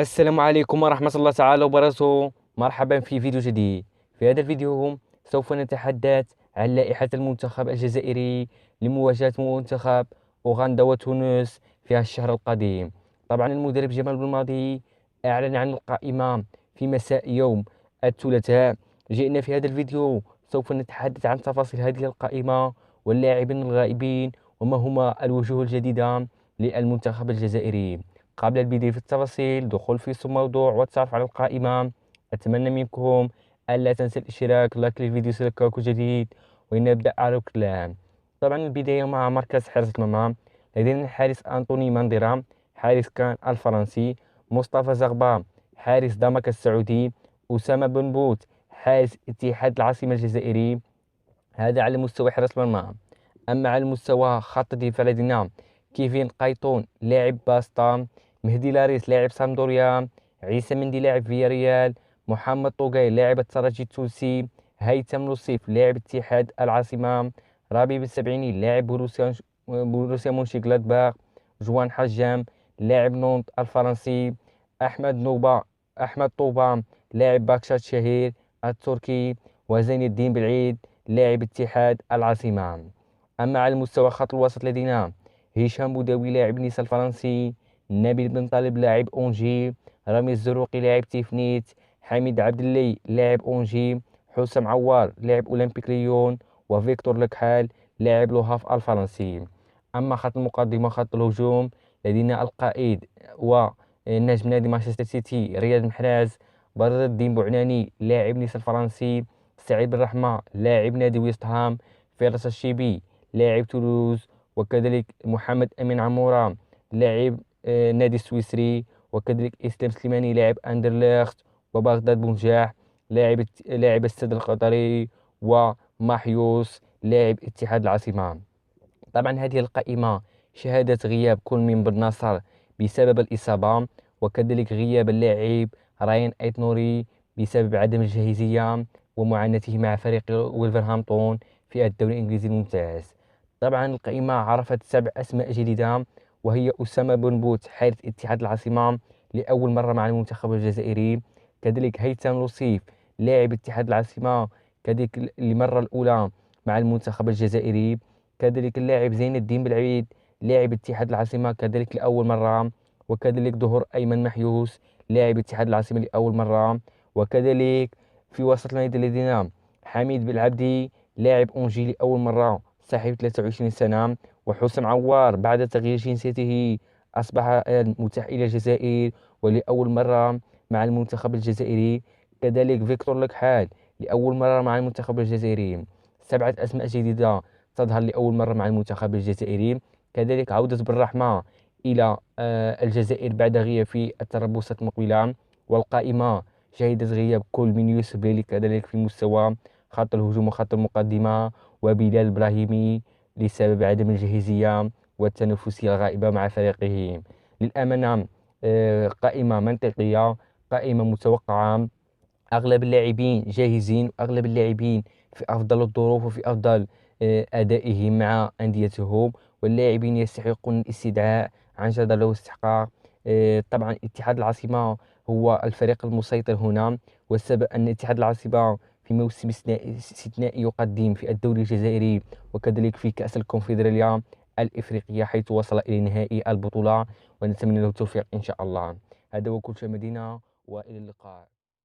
السلام عليكم ورحمة الله تعالى وبركاته. مرحبا في فيديو جديد. في هذا الفيديو سوف نتحدث عن لائحة المنتخب الجزائري لمواجهة منتخب أوغندا وتونس في الشهر القادم. طبعا المدرب جمال بلماضي أعلن عن القائمة في مساء يوم الثلاثاء. جئنا في هذا الفيديو سوف نتحدث عن تفاصيل هذه القائمة واللاعبين الغائبين وما هما الوجوه الجديدة للمنتخب الجزائري. قبل البدء في التفاصيل دخول في الموضوع والتعرف على القائمة، أتمنى منكم ألا تنسى الاشتراك لايك للفيديو يصلك جديد. ونبدأ على الكلام. طبعا البداية مع مركز حراسة المرمى. لدينا الحارس أنطوني مانديرا، حارس كان الفرنسي. مصطفى زغبا، حارس دمك السعودي. أسامة بن بوت، حارس اتحاد العاصمة الجزائري. هذا على مستوى حراسة المرمى. أما على مستوى خط الدفاع لدينا كيفين قيطون لاعب باستا، مهدي لاريس لاعب سامدوريا، عيسى مندي لاعب فياريال، محمد طوقي لاعب الترجي التونسي، هيثم لطيف لاعب اتحاد العاصمة، ربيب السبعيني لاعب بوروسيا مونشنغلادباخ، جوان حجام لاعب نونت الفرنسي، أحمد نوبة أحمد طوبة لاعب باكشات شهير التركي، وزين الدين بالعيد لاعب اتحاد العاصمة. أما على مستوى خط الوسط لدينا هشام بوداوي لاعب نيس الفرنسي، نبيل بن طالب لاعب أونجي، رامي الزروقي لاعب تيفنيت، حميد عبد اللي لاعب أونجي، حسام عوار لاعب أولمبيك ليون، وفيكتور لكحال لاعب لوهاف الفرنسي. أما خط المقدمة خط الهجوم لدينا القائد ونجم نادي مانشستر سيتي رياض محراز، بدر الدين بوعناني لاعب نيس الفرنسي، سعيد بن رحمة لاعب نادي ويست هام، فراس الشيبي لاعب تولوز، وكذلك محمد أمين عمورة لاعب نادي السويسري، وكذلك إسلام سليماني لاعب أندرلخت، وبغداد بنجاح لاعب السد القطري، وماحيوس لاعب اتحاد العاصمة. طبعا هذه القائمة شهادة غياب كل من بن نصر بسبب الإصابة، وكذلك غياب اللاعب راين أيت نوري بسبب عدم الجاهزية ومعاناته مع فريق ولفرهامبتون في الدوري الإنجليزي الممتاز. طبعا القائمة عرفت 7 أسماء جديدة، وهي أسامة بن بوت حارس اتحاد العاصمة لأول مرة مع المنتخب الجزائري، كذلك هيثم لوصيف لاعب اتحاد العاصمة كذلك للمرة الأولى مع المنتخب الجزائري، كذلك اللاعب زين الدين بالعيد لاعب اتحاد العاصمة كذلك لأول مرة، وكذلك ظهور أيمن محيوس لاعب اتحاد العاصمة لأول مرة، وكذلك في وسط الميدان لدينا حميد بالعبدي لاعب أونجي لأول مرة صاحب 23 سنة، وحسام عوار بعد تغيير جنسيته أصبح متاح إلى الجزائر ولأول مرة مع المنتخب الجزائري، كذلك فيكتور لكحال لأول مرة مع المنتخب الجزائري. 7 أسماء جديدة تظهر لأول مرة مع المنتخب الجزائري. كذلك عودة بالرحمة إلى الجزائر بعد غياب في التربصات المقبلة. والقائمة شهدت غياب كل من يوسف بيلي كذلك في مستوى خط الهجوم وخط المقدمة، وبلال إبراهيمي بسبب عدم الجاهزية والتنافسية الغائبة مع فريقه. للأمانة قائمة منطقية، قائمة متوقعة، أغلب اللاعبين جاهزين وأغلب اللاعبين في أفضل الظروف وفي أفضل أدائهم مع أنديتهم، واللاعبين يستحقون الاستدعاء عن جدارة واستحقاق. طبعا اتحاد العاصمة هو الفريق المسيطر هنا، والسبب أن اتحاد العاصمة في موسم استثنائي يقدم في الدوري الجزائري وكذلك في كأس الكونفدرالية الإفريقية، حيث وصل إلى نهائي البطولة، ونتمنى له التوفيق إن شاء الله. هذا وكل شيء مدينة، وإلى اللقاء.